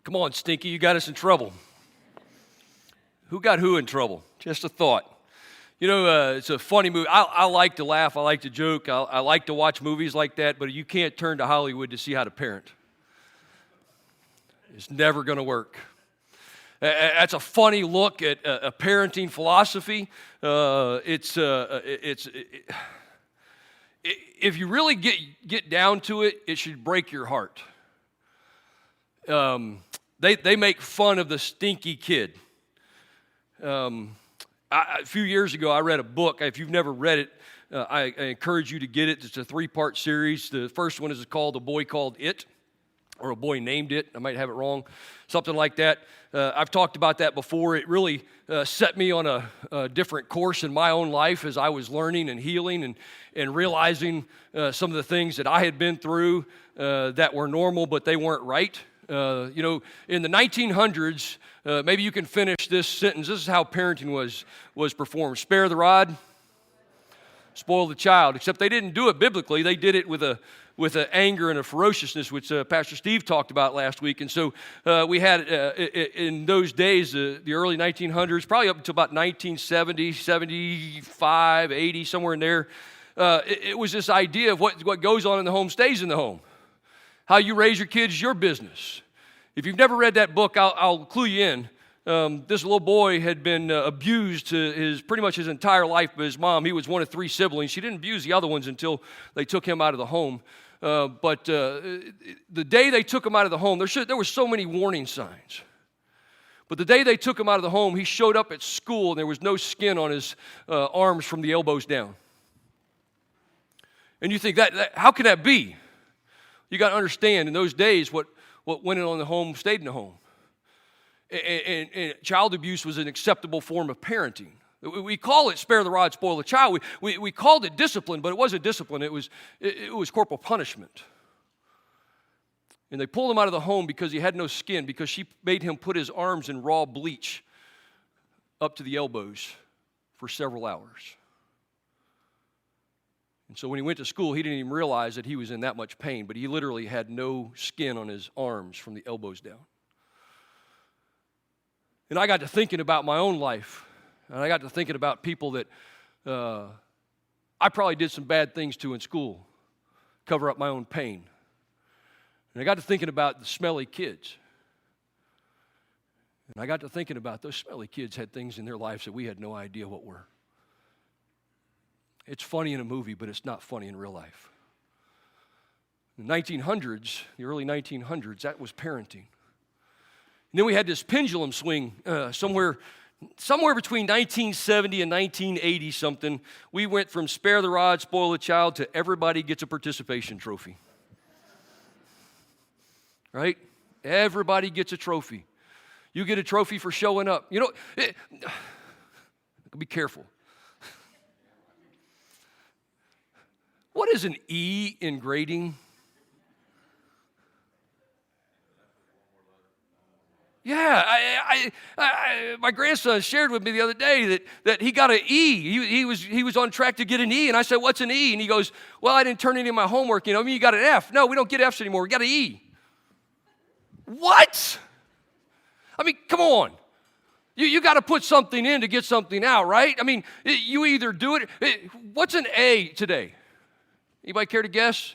Come on, Stinky, you got us in trouble. Who got who in trouble? Just a thought. You know, it's a funny movie. I like to laugh. I like to joke. I like to watch movies like that, but you can't turn to Hollywood to see how to parent. It's never going to work. That's a funny look at a parenting philosophy. If you really get down to it, it should break your heart. They make fun of the stinky kid. A few years ago, I read a book. If you've never read it, I encourage you to get it. It's a 3-part series. The first one is called A Boy Called It, or A Boy Named It. I might have it wrong, something like that. I've talked about that before. It really set me on a different course in my own life as I was learning and healing and realizing some of the things that I had been through that were normal, but they weren't right. In the 1900s, maybe you can finish this sentence. This is how parenting was performed. Spare the rod, spoil the child. Except they didn't do it biblically. They did it with a anger and a ferociousness, which Pastor Steve talked about last week. And so we had, in those days, the early 1900s, probably up until about 1970, 75, 80, somewhere in there, it was this idea of what goes on in the home stays in the home. How you raise your kids is your business. If you've never read that book, I'll clue you in. This little boy had been abused pretty much his entire life by his mom. He was one of 3 siblings. She didn't abuse the other ones until they took him out of the home. But the day they took him out of the home, there were so many warning signs. But the day they took him out of the home, he showed up at school, and there was no skin on his arms from the elbows down. And you think, how can that be? You got to understand, in those days, what went on in the home stayed in the home. And child abuse was an acceptable form of parenting. We call it spare the rod, spoil the child. We called it discipline, but it wasn't discipline. It was corporal punishment. And they pulled him out of the home because he had no skin, because she made him put his arms in raw bleach up to the elbows for several hours. And so when he went to school, he didn't even realize that he was in that much pain, but he literally had no skin on his arms from the elbows down. And I got to thinking about my own life, and I got to thinking about people that I probably did some bad things to in school, cover up my own pain. And I got to thinking about the smelly kids. And I got to thinking about those smelly kids had things in their lives that we had no idea what were. It's funny in a movie, but it's not funny in real life. In the 1900s, the early 1900s, that was parenting. And then we had this pendulum swing somewhere between 1970 and 1980 something. We went from spare the rod, spoil the child to everybody gets a participation trophy. Right? Everybody gets a trophy. You get a trophy for showing up. You know, be careful. What is an E in grading? Yeah, my grandson shared with me the other day that he got an E. He was on track to get an E, and I said, "What's an E?" And he goes, "Well, I didn't turn any of my homework. I mean, you got an F. No, we don't get Fs anymore. We got an E." What? I mean, come on. You got to put something in to get something out, right? I mean, you either do it. What's an A today? Anybody care to guess?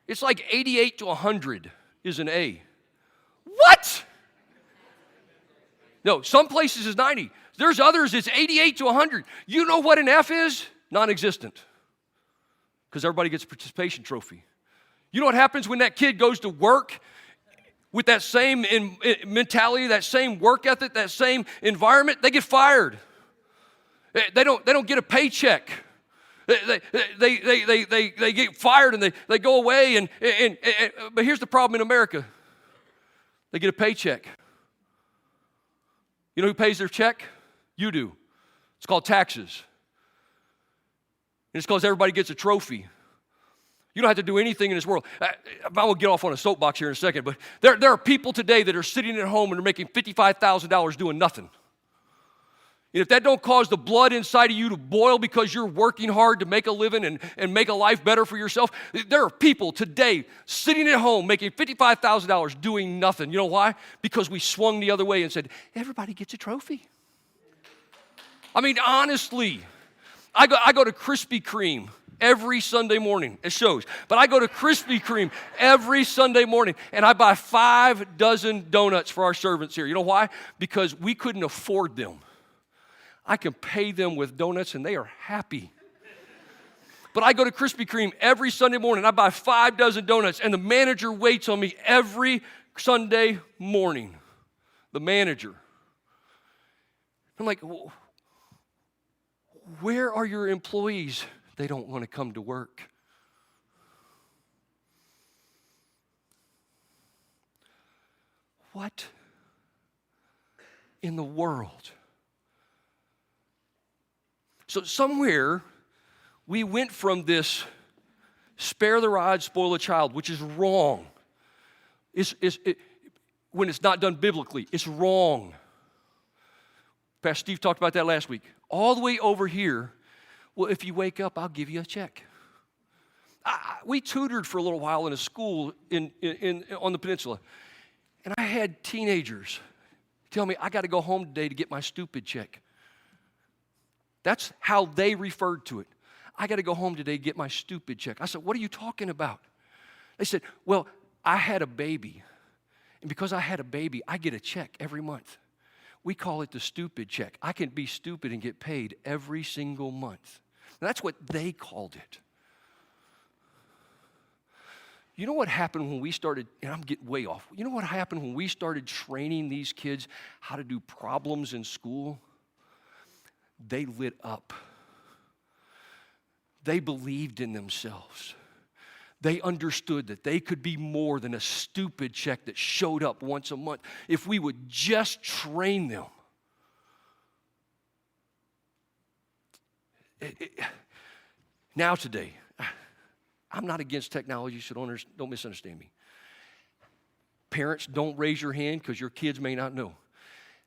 It's like 88 to 100 is an A. What? No, some places is 90. There's others, it's 88 to 100. You know what an F is? Non-existent. Because everybody gets a participation trophy. You know what happens when that kid goes to work with that same mentality, that same work ethic, that same environment? They get fired. They don't get a paycheck. They get fired and they go away. But here's the problem in America. They get a paycheck. You know who pays their check? You do. It's called taxes. And it's because everybody gets a trophy. You don't have to do anything in this world. I will get off on a soapbox here in a second, but there are people today that are sitting at home and are making $55,000 doing nothing. And if that don't cause the blood inside of you to boil because you're working hard to make a living and make a life better for yourself, there are people today sitting at home making $55,000 doing nothing. You know why? Because we swung the other way and said, everybody gets a trophy. I mean, honestly, I go to Krispy Kreme every Sunday morning. It shows. But I go to Krispy Kreme every Sunday morning, and I buy 5 dozen donuts for our servants here. You know why? Because we couldn't afford them. I can pay them with donuts, and they are happy. But I go to Krispy Kreme every Sunday morning. I buy 5 dozen donuts, and the manager waits on me every Sunday morning. The manager. I'm like, where are your employees? They don't want to come to work. What in the world? So somewhere we went from this spare the rod, spoil the child, which is wrong. When it's not done biblically, it's wrong. Pastor Steve talked about that last week. All the way over here, well, if you wake up, I'll give you a check. We tutored for a little while in a school on the peninsula, and I had teenagers tell me, I got to go home today to get my stupid check. That's how they referred to it. I got to go home today to get my stupid check. I said, what are you talking about? They said, well, I had a baby, and because I had a baby, I get a check every month. We call it the stupid check. I can be stupid and get paid every single month. And that's what they called it. You know what happened when we started, and I'm getting way off. You know what happened when we started training these kids how to do problems in school? They lit up. They believed in themselves. They understood that they could be more than a stupid check that showed up once a month if we would just train them. Now today, I'm not against technology, so don't misunderstand me. Parents, don't raise your hand because your kids may not know.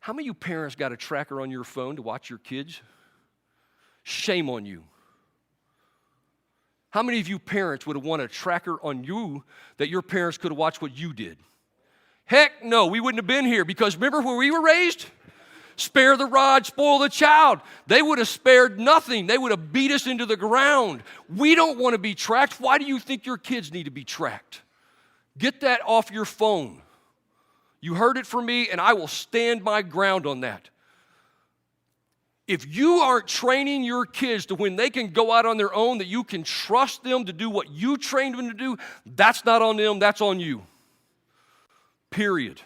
How many of you parents got a tracker on your phone to watch your kids? Shame on you. How many of you parents would have wanted a tracker on you that your parents could have watched what you did? Heck no, we wouldn't have been here because remember where we were raised? Spare the rod, spoil the child. They would have spared nothing. They would have beat us into the ground. We don't want to be tracked. Why do you think your kids need to be tracked? Get that off your phone. You heard it from me, and I will stand my ground on that. If you aren't training your kids to when they can go out on their own, that you can trust them to do what you trained them to do, that's not on them, that's on you. Period.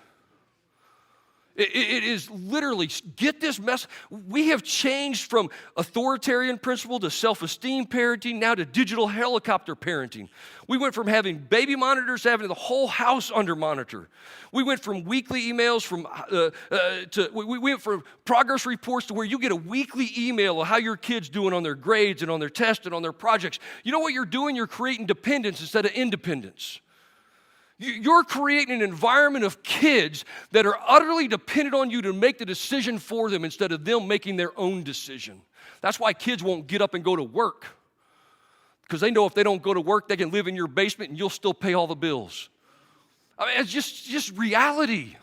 It is literally, get this mess. We have changed from authoritarian principle to self-esteem parenting, now to digital helicopter parenting. We went from having baby monitors to having the whole house under monitor. We went from weekly emails we went from progress reports to where you get a weekly email of how your kid's doing on their grades and on their tests and on their projects. You know what you're doing? You're creating dependence instead of independence. You're creating an environment of kids that are utterly dependent on you to make the decision for them instead of them making their own decision. That's why kids won't get up and go to work, because they know if they don't go to work, they can live in your basement and you'll still pay all the bills. I mean, it's just reality.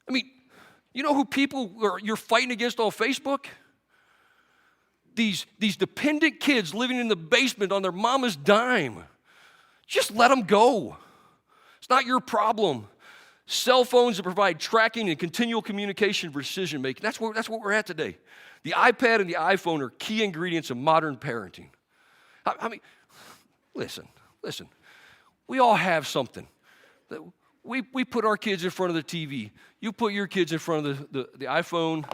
I mean, you know who you're fighting against on Facebook? These dependent kids living in the basement on their mama's dime. Just let them go. It's not your problem. Cell phones that provide tracking and continual communication for decision making. That's what we're at today. The iPad and the iPhone are key ingredients of modern parenting. I mean, listen. We all have something. We put our kids in front of the TV. You put your kids in front of the iPhone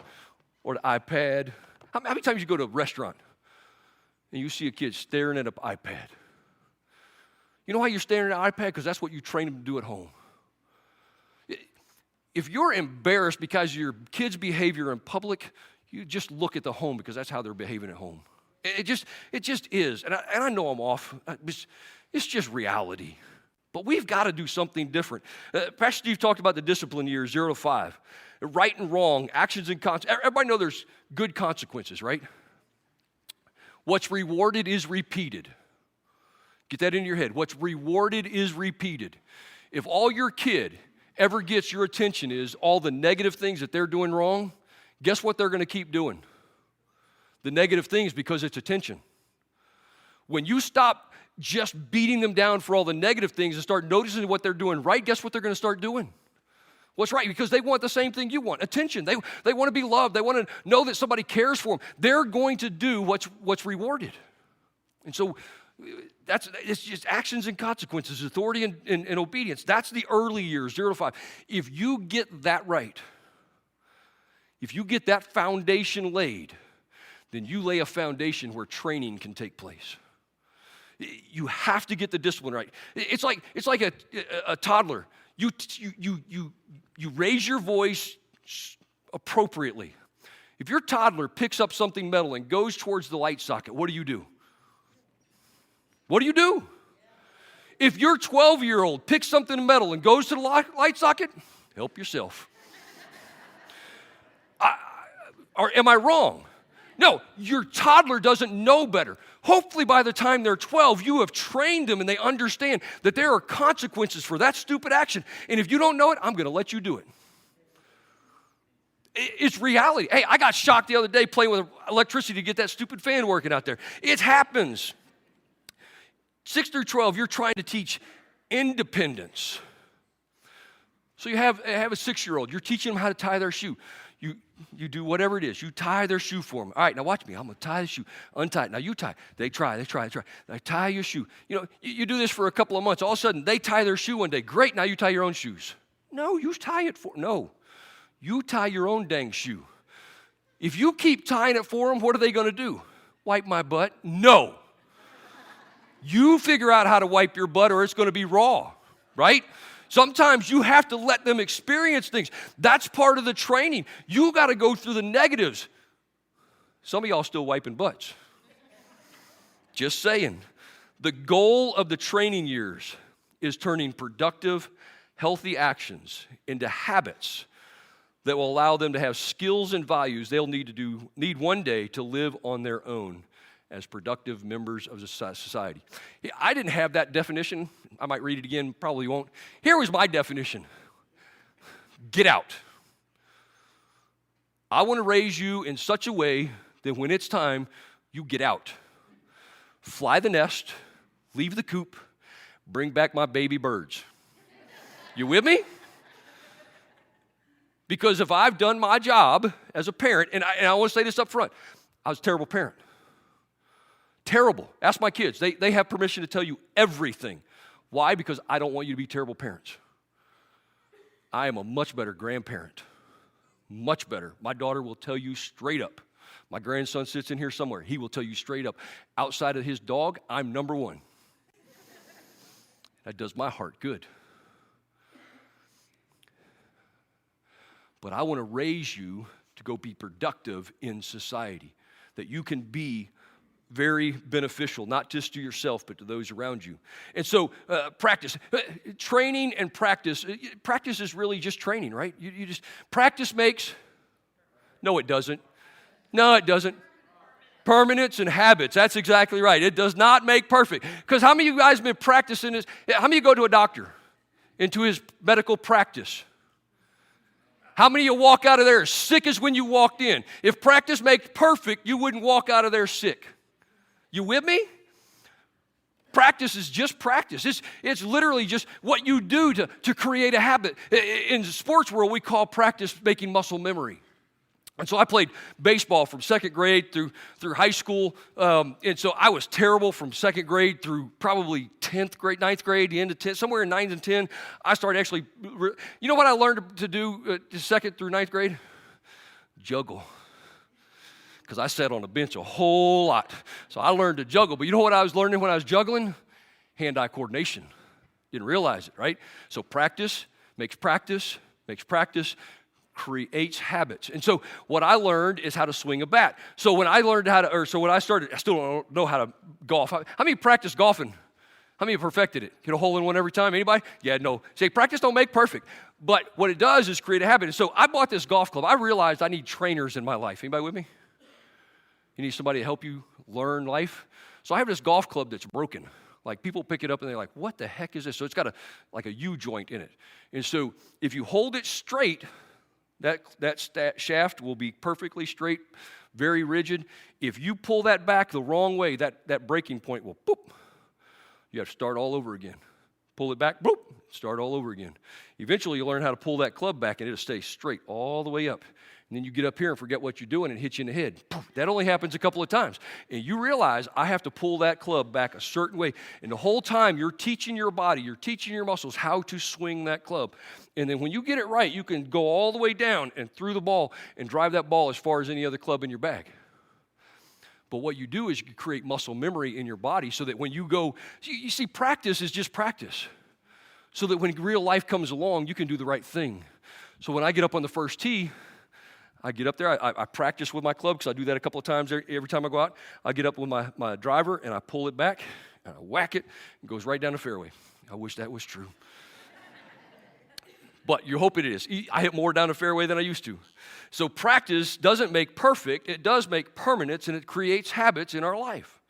or the iPad. How many times you go to a restaurant and you see a kid staring at an iPad? You know why you're staring at an iPad? Because that's what you train them to do at home. If you're embarrassed because of your kid's behavior in public, you just look at the home because that's how they're behaving at home. It just is. And I know I'm off. It's just reality. But we've got to do something different. Pastor Steve talked about the discipline years, 0 to 5. Right and wrong, actions and consequences. Everybody know there's good consequences, right? What's rewarded is repeated. Get that in your head. What's rewarded is repeated. If all your kid ever gets your attention is all the negative things that they're doing wrong, guess what they're going to keep doing? The negative things, because it's attention. When you stop just beating them down for all the negative things and start noticing what they're doing right, guess what they're going to start doing? What's right? Because they want the same thing you want, attention. They want to be loved. They want to know that somebody cares for them. They're going to do what's rewarded. And so it's just actions and consequences, authority and obedience. That's the early years, 0 to 5. If you get that right, if you get that foundation laid, then you lay a foundation where training can take place. You have to get the discipline right. It's like a toddler. You raise your voice appropriately. If your toddler picks up something metal and goes towards the light socket, what do you do? What do you do? If your 12-year-old picks something metal and goes to the light socket, help yourself. Or am I wrong? No, your toddler doesn't know better. Hopefully by the time they're 12, you have trained them and they understand that there are consequences for that stupid action. And if you don't know it, I'm going to let you do it. It's reality. Hey, I got shocked the other day playing with electricity to get that stupid fan working out there. It happens. 6 through 12, you're trying to teach independence. So you have a 6-year-old. You're teaching them how to tie their shoe. You do whatever it is. You tie their shoe for them. All right, now watch me. I'm going to tie the shoe. Untie it. Now you tie. They try. They tie your shoe. You know, you do this for a couple of months. All of a sudden, they tie their shoe one day. Great, now you tie your own shoes. No, you tie it for No, you tie your own dang shoe. If you keep tying it for them, what are they going to do? Wipe my butt? No. You figure out how to wipe your butt or it's going to be raw, right? Sometimes you have to let them experience things. That's part of the training. You got to go through the negatives. Some of y'all still wiping butts. Just saying. The goal of the training years is turning productive, healthy actions into habits that will allow them to have skills and values they'll need one day to live on their own as productive members of the society. I didn't have that definition. I might read it again, probably won't. Here was my definition. Get out. I want to raise you in such a way that when it's time, you get out. Fly the nest, leave the coop, bring back my baby birds. You with me? Because if I've done my job as a parent, and I want to say this up front, I was a terrible parent. Terrible. Ask my kids. They have permission to tell you everything. Why? Because I don't want you to be terrible parents. I am a much better grandparent. Much better. My daughter will tell you straight up. My grandson sits in here somewhere. He will tell you straight up. Outside of his dog, I'm number one. That does my heart good. But I want to raise you to go be productive in society, that you can be very beneficial, not just to yourself, but to those around you. And so practice. Training and practice. Practice is really just training, right? You just, practice makes, no it doesn't. No it doesn't. Permanence and habits, that's exactly right. It does not make perfect. Because how many of you guys have been practicing this? How many of you go to a doctor, into his medical practice? How many of you walk out of there as sick as when you walked in? If practice makes perfect, you wouldn't walk out of there sick. You with me? Practice is just practice. It's literally just what you do to create a habit. In the sports world, we call practice making muscle memory. And so I played baseball from second grade through high school. And so I was terrible from second grade through probably 10th grade, 9th grade, the end of 10th, somewhere in 9th and 10. I started actually, you know what I learned to do second through 9th grade? Juggle. Because I sat on a bench a whole lot. So I learned to juggle. But you know what I was learning when I was juggling? Hand-eye coordination. Didn't realize it, right? So practice makes practice, creates habits. And so what I learned is how to swing a bat. So when I learned when I started, I still don't know how to golf. How many practice golfing? How many have perfected it? Hit a hole in one every time? Anybody? Yeah, no. Say, practice don't make perfect. But what it does is create a habit. And so I bought this golf club. I realized I need trainers in my life. Anybody with me? You need somebody to help you learn life? So I have this golf club that's broken. Like, people pick it up and they're like, what the heck is this? So it's got like a U-joint in it. And so if you hold it straight, that shaft will be perfectly straight, very rigid. If you pull that back the wrong way, that breaking point will boop. You have to start all over again. Pull it back, boop, start all over again. Eventually, you'll learn how to pull that club back, and it'll stay straight all the way up. And then you get up here and forget what you're doing and hit you in the head. Poof, that only happens a couple of times. And you realize I have to pull that club back a certain way. And the whole time, you're teaching your body, you're teaching your muscles how to swing that club. And then when you get it right, you can go all the way down and through the ball and drive that ball as far as any other club in your bag. But what you do is you create muscle memory in your body so that when you go, you see, practice is just practice. So that when real life comes along, you can do the right thing. So when I get up on the first tee, I get up there, I practice with my club because I do that a couple of times every time I go out. I get up with my driver and I pull it back and I whack it. It goes right down the fairway. I wish that was true. But you hope it is. I hit more down the fairway than I used to. So practice doesn't make perfect. It does make permanence, and it creates habits in our life.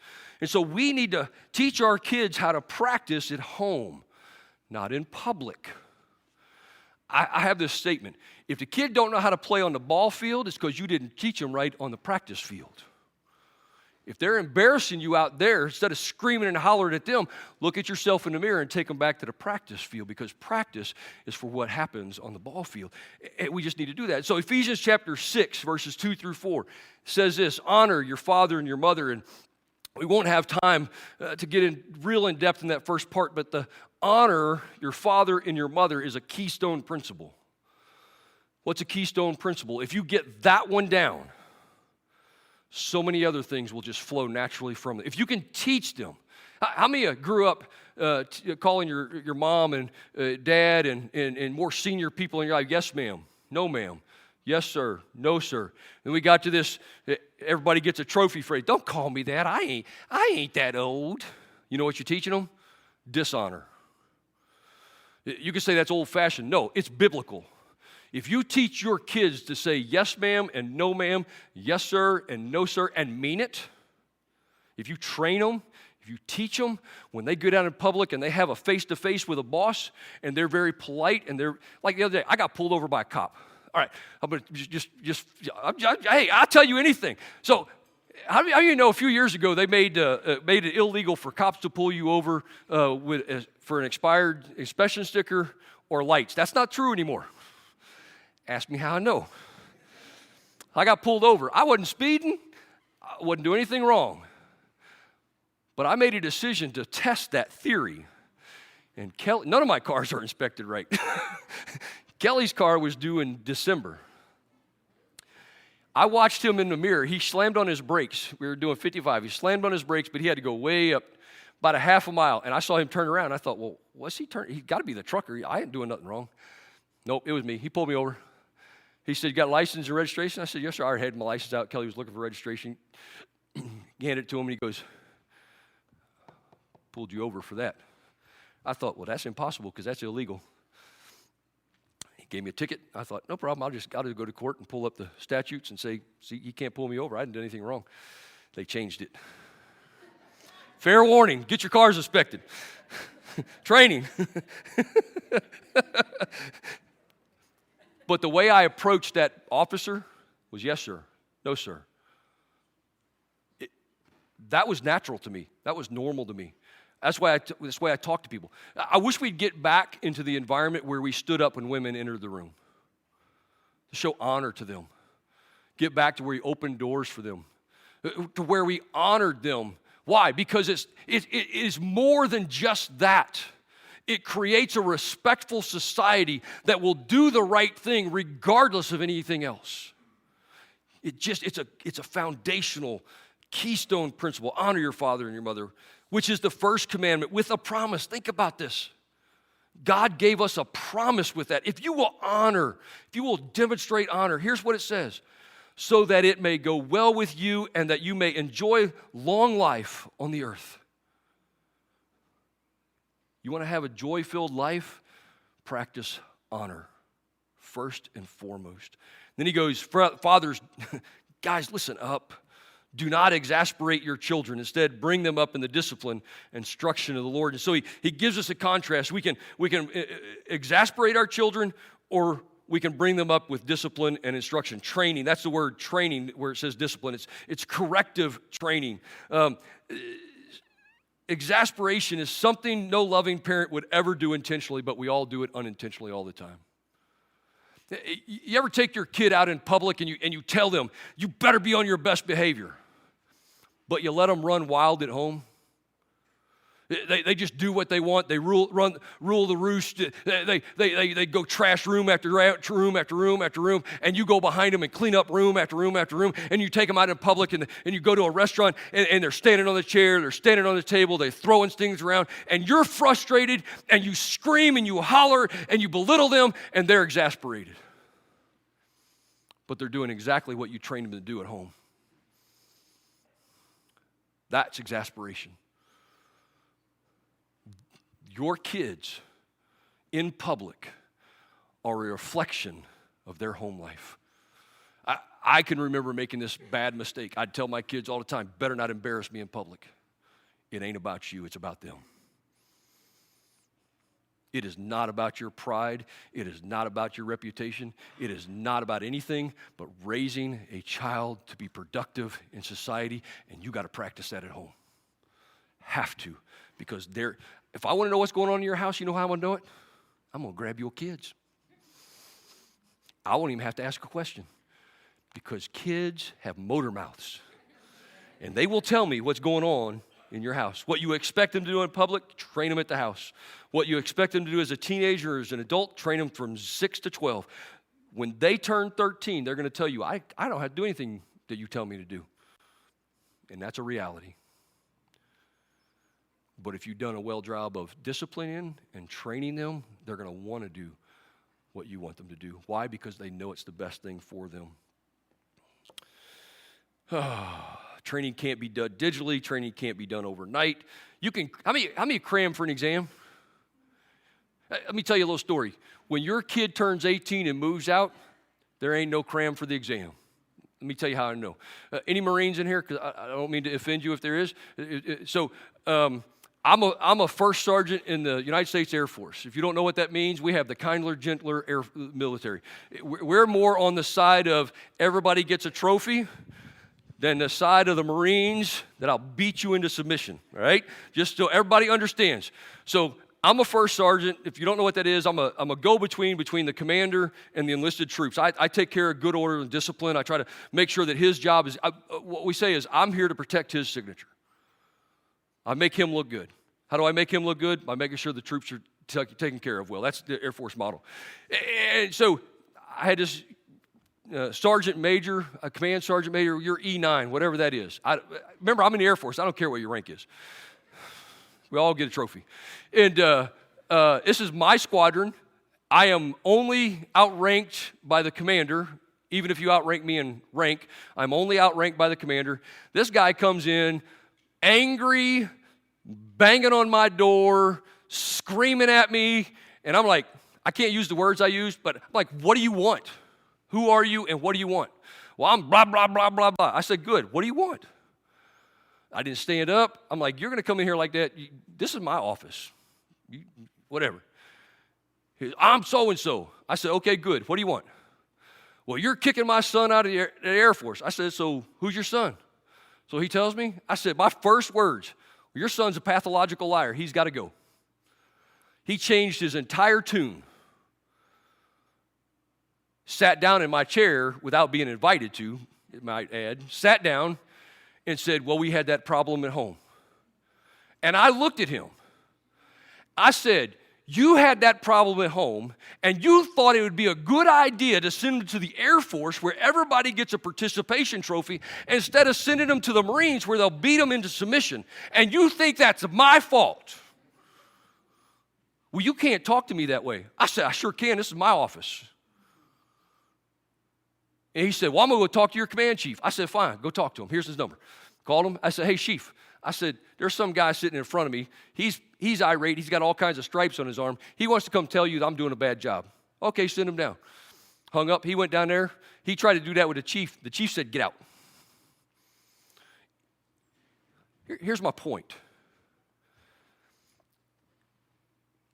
And so we need to teach our kids how to practice at home, not in public. I have this statement. If the kid don't know how to play on the ball field, it's because you didn't teach them right on the practice field. If they're embarrassing you out there, instead of screaming and hollering at them, look at yourself in the mirror and take them back to the practice field, because practice is for what happens on the ball field. And we just need to do that. So Ephesians chapter 6, verses 2 through 4 says this: honor your father and your mother. And we won't have time to get in real in depth in that first part, but the honor your father and your mother is a keystone principle. What's a keystone principle? If you get that one down, so many other things will just flow naturally from it. If you can teach them. How many of you grew up calling your mom and dad and more senior people in your life, yes, ma'am, no, ma'am, yes, sir, no, sir. And we got to this, everybody gets a trophy phrase. Don't call me that. I ain't that old. You know what you're teaching them? Dishonor. You can say that's old-fashioned. No, it's biblical. If you teach your kids to say yes, ma'am, and no, ma'am, yes, sir, and no, sir, and mean it, if you train them, if you teach them, when they go out in public and they have a face-to-face with a boss and they're very polite and they're, like the other day, I got pulled over by a cop. All right, I'm going to hey, I'll tell you anything. So how do you know a few years ago they made it illegal for cops to pull you over for an expired inspection sticker or lights? That's not true anymore. Ask me how I know. I got pulled over. I wasn't speeding. I wasn't doing anything wrong. But I made a decision to test that theory. And Kelly, none of my cars are inspected right. Kelly's car was due in December. I watched him in the mirror. He slammed on his brakes. We were doing 55. He slammed on his brakes, but he had to go way up about a half a mile. And I saw him turn around. I thought, well, what's he turning? He's got to be the trucker. I ain't doing nothing wrong. Nope, it was me. He pulled me over. He said, you got a license and registration? I said, yes, sir. I already had my license out. Kelly was looking for registration. He handed it to him, and he goes, pulled you over for that. I thought, well, that's impossible because that's illegal. He gave me a ticket. I thought, no problem. I'll just got to go to court and pull up the statutes and say, see, you can't pull me over. I didn't do anything wrong. They changed it. Fair warning. Get your cars inspected. Training. But the way I approached that officer was, yes, sir, no, sir. That was natural to me. That was normal to me. That's why I talk to people. I wish we'd get back into the environment where we stood up when women entered the room to show honor to them. Get back to where we opened doors for them, to where we honored them. Why? Because it is more than just that. It creates a respectful society that will do the right thing regardless of anything else. It's a foundational keystone principle. Honor your father and your mother, which is the first commandment with a promise. Think about this. God gave us a promise with that. If you will honor, if you will demonstrate honor, here's what it says: so that it may go well with you and that you may enjoy long life on the earth. You want to have a joy-filled life? Practice honor first and foremost. Then he goes, fathers, guys, listen up. Do not exasperate your children. Instead, bring them up in the discipline and instruction of the Lord. And so he gives us a contrast. We can exasperate our children, or we can bring them up with discipline and instruction. Training, that's the word training where it says discipline. It's corrective training. Exasperation is something no loving parent would ever do intentionally, but we all do it unintentionally all the time. You ever take your kid out in public and you tell them, you better be on your best behavior, but you let them run wild at home? They just do what they want. They rule the roost. They go trash room after room after room after room, and you go behind them and clean up room after room after room, and you take them out in public, and you go to a restaurant, and they're standing on the chair, they're standing on the table, they're throwing things around, and you're frustrated, and you scream, and you holler, and you belittle them, and they're exasperated. But they're doing exactly what you trained them to do at home. That's exasperation. Your kids in public are a reflection of their home life. I can remember making this bad mistake. I'd tell my kids all the time, better not embarrass me in public. It ain't about you, it's about them. It is not about your pride. It is not about your reputation. It is not about anything but raising a child to be productive in society, and you got to practice that at home. Have to, because if I want to know what's going on in your house, you know how I'm going to know it? I'm going to grab your kids. I won't even have to ask a question, because kids have motor mouths, and they will tell me what's going on in your house. What you expect them to do in public, train them at the house. What you expect them to do as a teenager or as an adult, train them from 6 to 12. When they turn 13, they're going to tell you, I don't have to do anything that you tell me to do. And that's a reality. But if you've done a well job of disciplining and training them, they're going to want to do what you want them to do. Why? Because they know it's the best thing for them. Training can't be done digitally. Training can't be done overnight. How many cram for an exam? Let me tell you a little story. When your kid turns 18 and moves out, there ain't no cram for the exam. Let me tell you how I know. Any Marines in here? Because I don't mean to offend you if there is. I'm a first sergeant in the United States Air Force. If you don't know what that means, we have the kindler, gentler military. We're more on the side of everybody gets a trophy than the side of the Marines that I'll beat you into submission, all right? Just so everybody understands. So I'm a first sergeant. If you don't know what that is, I'm a go-between between the commander and the enlisted troops. I take care of good order and discipline. I try to make sure that his job is, what we say is, I'm here to protect his signature. I make him look good. How do I make him look good? By making sure the troops are taken care of well. That's the Air Force model. And so I had this sergeant major, a command sergeant major, you're E9, whatever that is. Remember, I'm in the Air Force. I don't care what your rank is. We all get a trophy. And this is my squadron. I am only outranked by the commander. Even if you outrank me in rank, I'm only outranked by the commander. This guy comes in angry, banging on my door, screaming at me, and I'm like, I can't use the words I used, but I'm like, what do you want? Who are you and what do you want? Well, I'm blah, blah, blah, blah, blah. I said, good, what do you want? I didn't stand up. I'm like, you're going to come in here like that? This is my office. Whatever. I'm so-and-so. I said, okay, good. What do you want? Well, you're kicking my son out of the Air Force. I said, so who's your son? So he tells me, I said, my first words, well, your son's a pathological liar. He's got to go. He changed his entire tune. Sat down in my chair without being invited to, it might add, sat down and said, well, we had that problem at home. And I looked at him. I said, you had that problem at home, and you thought it would be a good idea to send them to the Air Force where everybody gets a participation trophy instead of sending them to the Marines where they'll beat them into submission. And you think that's my fault. Well, you can't talk to me that way. I said, I sure can. This is my office. And he said, well, I'm going to go talk to your command chief. I said, fine, go talk to him. Here's his number. Called him. I said, hey, chief, I said, there's some guy sitting in front of me. He's irate. He's got all kinds of stripes on his arm. He wants to come tell you that I'm doing a bad job. Okay, send him down. Hung up. He went down there. He tried to do that with the chief. The chief said, get out. Here's my point.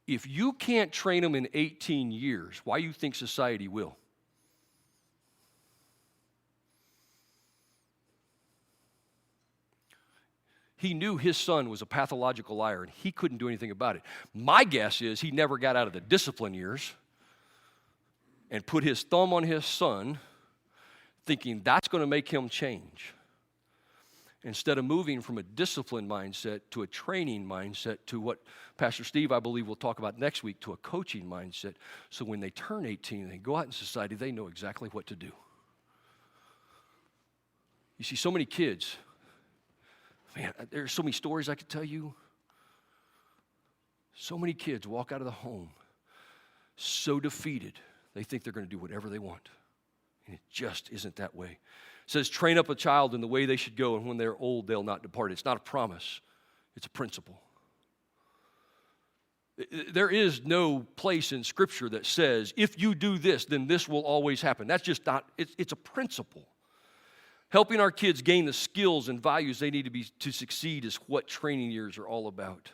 If you can't train them in 18 years, why do you think society will? He knew his son was a pathological liar, and he couldn't do anything about it. My guess is he never got out of the discipline years and put his thumb on his son, thinking that's going to make him change. Instead of moving from a discipline mindset to a training mindset to what Pastor Steve, I believe, will talk about next week, to a coaching mindset. So when they turn 18 and they go out in society, they know exactly what to do. You see, so many kids, man, there's so many stories I could tell you. So many kids walk out of the home so defeated, they think they're going to do whatever they want. And it just isn't that way. It says, train up a child in the way they should go, and when they're old, they'll not depart. It's not a promise. It's a principle. There is no place in Scripture that says, if you do this, then this will always happen. That's just not, it's a principle. Helping our kids gain the skills and values they need to succeed is what training years are all about.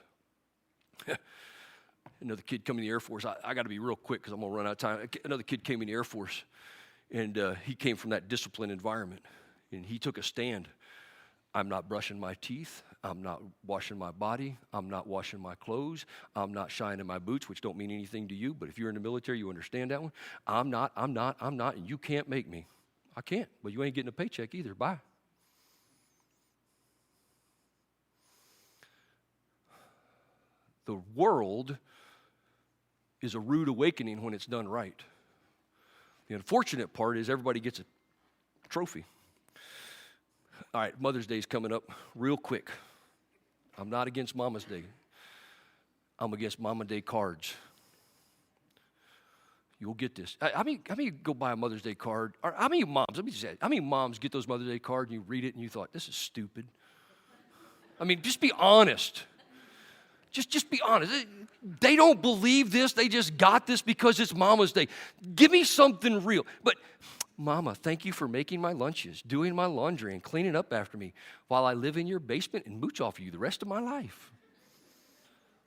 Another kid coming in the Air Force. I got to be real quick because I'm going to run out of time. Another kid came in the Air Force, and he came from that disciplined environment, and he took a stand. I'm not brushing my teeth. I'm not washing my body. I'm not washing my clothes. I'm not shining my boots, which don't mean anything to you, but if you're in the military, you understand that one. I'm not, and you can't make me. I can't, but you ain't getting a paycheck either. Bye. The world is a rude awakening when it's done right. The unfortunate part is everybody gets a trophy. All right, Mother's Day is coming up real quick. I'm not against Mama's Day. I'm against Mama Day cards. You'll get this. How many go buy a Mother's Day card? Or how many moms, let me just say, how many moms get those Mother's Day cards and you read it and you thought, this is stupid? I mean, just be honest. Just be honest. They don't believe this. They just got this because it's Mama's Day. Give me something real. But, Mama, thank you for making my lunches, doing my laundry, and cleaning up after me while I live in your basement and mooch off of you the rest of my life.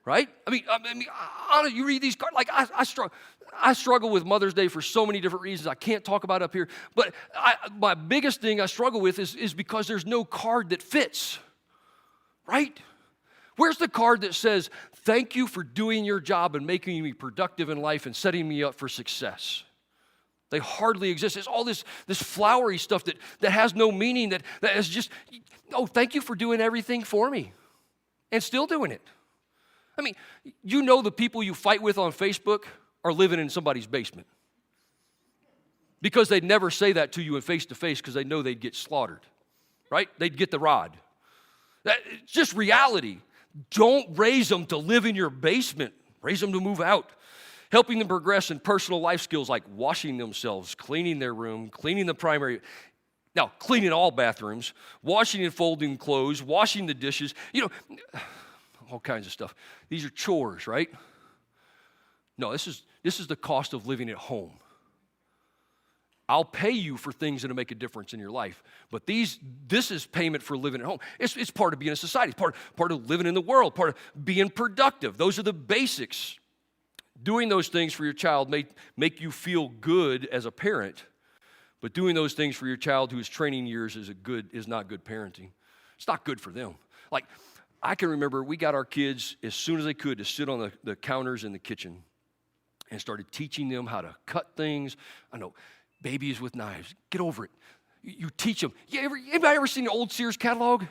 Right? I mean, you read these cards, like I struggle with Mother's Day for so many different reasons I can't talk about up here. But my biggest thing I struggle with is because there's no card that fits. Right? Where's the card that says, thank you for doing your job and making me productive in life and setting me up for success? They hardly exist. It's all this flowery stuff that has no meaning, that is just, oh, thank you for doing everything for me and still doing it. I mean, you know the people you fight with on Facebook are living in somebody's basement because they'd never say that to you in face-to-face because they know they'd get slaughtered, right? They'd get the rod. It's just reality. Don't raise them to live in your basement. Raise them to move out. Helping them progress in personal life skills like washing themselves, cleaning their room, cleaning the primary, now cleaning all bathrooms, washing and folding clothes, washing the dishes, all kinds of stuff. These are chores, right? No, this is the cost of living at home. I'll pay you for things that'll make a difference in your life. But this is payment for living at home. It's part of being a society. It's part of living in the world, part of being productive. Those are the basics. Doing those things for your child may make you feel good as a parent, but doing those things for your child who is training years is not good parenting. It's not good for them. Like, I can remember we got our kids as soon as they could to sit on the counters in the kitchen and started teaching them how to cut things. I know, babies with knives, get over it. You teach them. Anybody ever seen the old Sears catalog?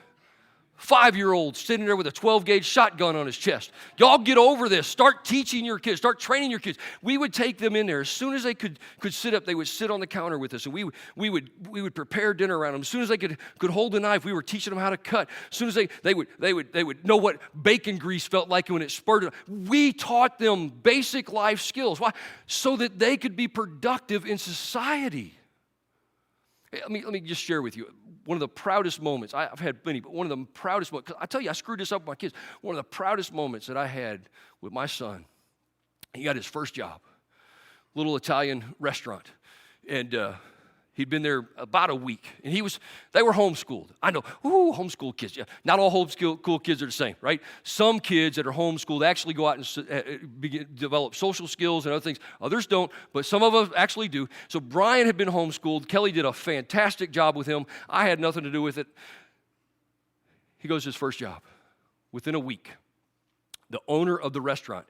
5-year-old sitting there with a 12-gauge shotgun on his chest. Y'all get over this. Start teaching your kids. Start training your kids. We would take them in there. As soon as they could sit up, they would sit on the counter with us, and we would prepare dinner around them. As soon as they could hold a knife, we were teaching them how to cut. As soon as they would know what bacon grease felt like when it spurted. We taught them basic life skills. Why? So that they could be productive in society. Let me just share with you one of the proudest moments. I've had many, but one of the proudest moments, because I tell you, I screwed this up with my kids. One of the proudest moments that I had with my son, he got his first job, little Italian restaurant. And he'd been there about a week. And they were homeschooled. I know, homeschool kids. Yeah, not all homeschool kids are the same, right? Some kids that are homeschooled actually go out and develop social skills and other things. Others don't, but some of us actually do. So Brian had been homeschooled. Kelly did a fantastic job with him. I had nothing to do with it. He goes to his first job. Within a week, the owner of the restaurant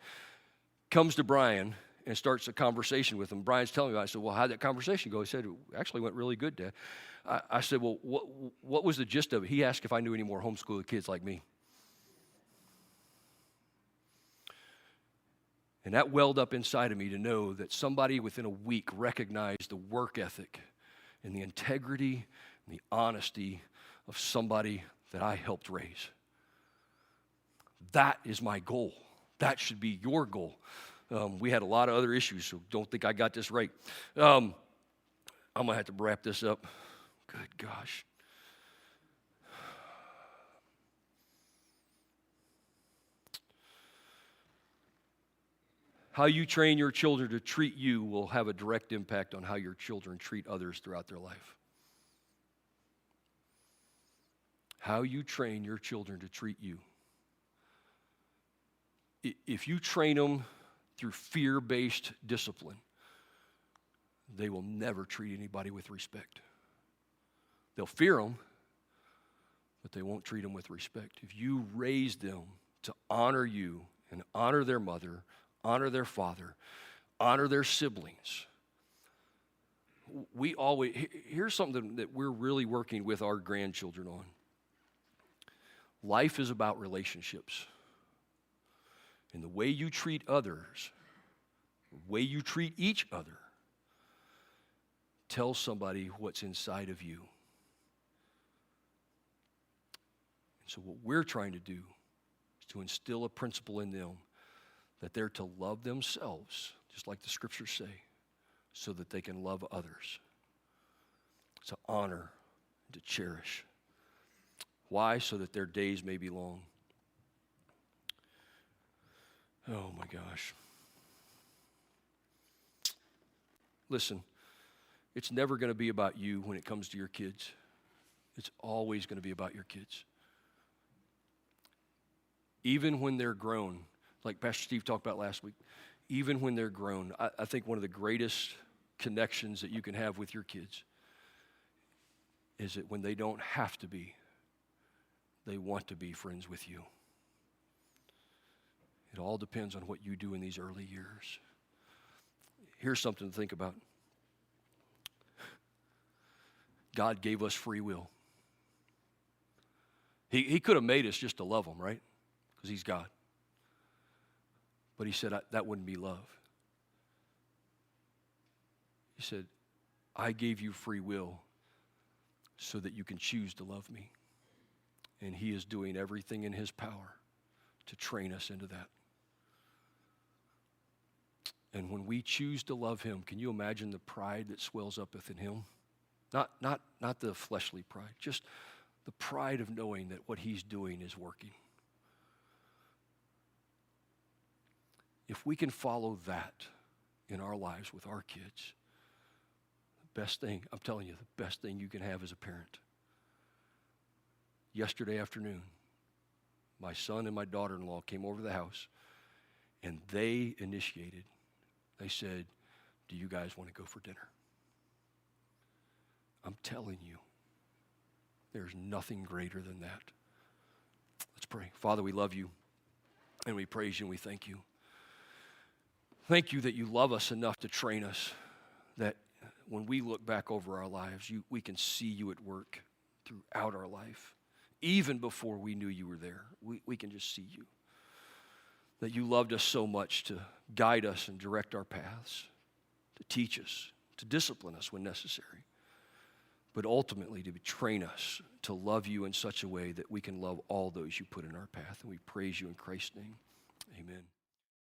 comes to Brian and starts a conversation with him. Brian's telling me, I said, well, how'd that conversation go? He said, it actually went really good, Dad. I said, well, what was the gist of it? He asked if I knew any more homeschooled kids like me. And that welled up inside of me to know that somebody within a week recognized the work ethic and the integrity and the honesty of somebody that I helped raise. That is my goal. That should be your goal. We had a lot of other issues, so don't think I got this right. I'm going to have to wrap this up. Good gosh. How you train your children to treat you will have a direct impact on how your children treat others throughout their life. How you train your children to treat you. If you train them through fear-based discipline, they will never treat anybody with respect. They'll fear them, but they won't treat them with respect. If you raise them to honor you and honor their mother, honor their father, honor their siblings, here's something that we're really working with our grandchildren on. Life is about relationships. And the way you treat others, the way you treat each other, tells somebody what's inside of you. And so what we're trying to do is to instill a principle in them that they're to love themselves, just like the scriptures say, so that they can love others. To honor, to cherish. Why? So that their days may be long. Oh my gosh. Listen, it's never going to be about you when it comes to your kids. It's always going to be about your kids. Even when they're grown, like Pastor Steve talked about last week, even when they're grown, I think one of the greatest connections that you can have with your kids is that when they don't have to be, they want to be friends with you. It all depends on what you do in these early years. Here's something to think about. God gave us free will. He could have made us just to love him, right? Because he's God. But he said, that wouldn't be love. He said, I gave you free will so that you can choose to love me. And he is doing everything in his power to train us into that. And when we choose to love him, can you imagine the pride that swells up within him? Not the fleshly pride, just the pride of knowing that what he's doing is working. If we can follow that in our lives with our kids, the best thing, I'm telling you, the best thing you can have as a parent. Yesterday afternoon, my son and my daughter-in-law came over to the house, and they initiated. They said, do you guys want to go for dinner? I'm telling you, there's nothing greater than that. Let's pray. Father, we love you, and we praise you, and we thank you. Thank you that you love us enough to train us, that when we look back over our lives, we can see you at work throughout our life. Even before we knew you were there, we can just see you. That you loved us so much to guide us and direct our paths, to teach us, to discipline us when necessary, but ultimately to train us to love you in such a way that we can love all those you put in our path. And we praise you in Christ's name. Amen.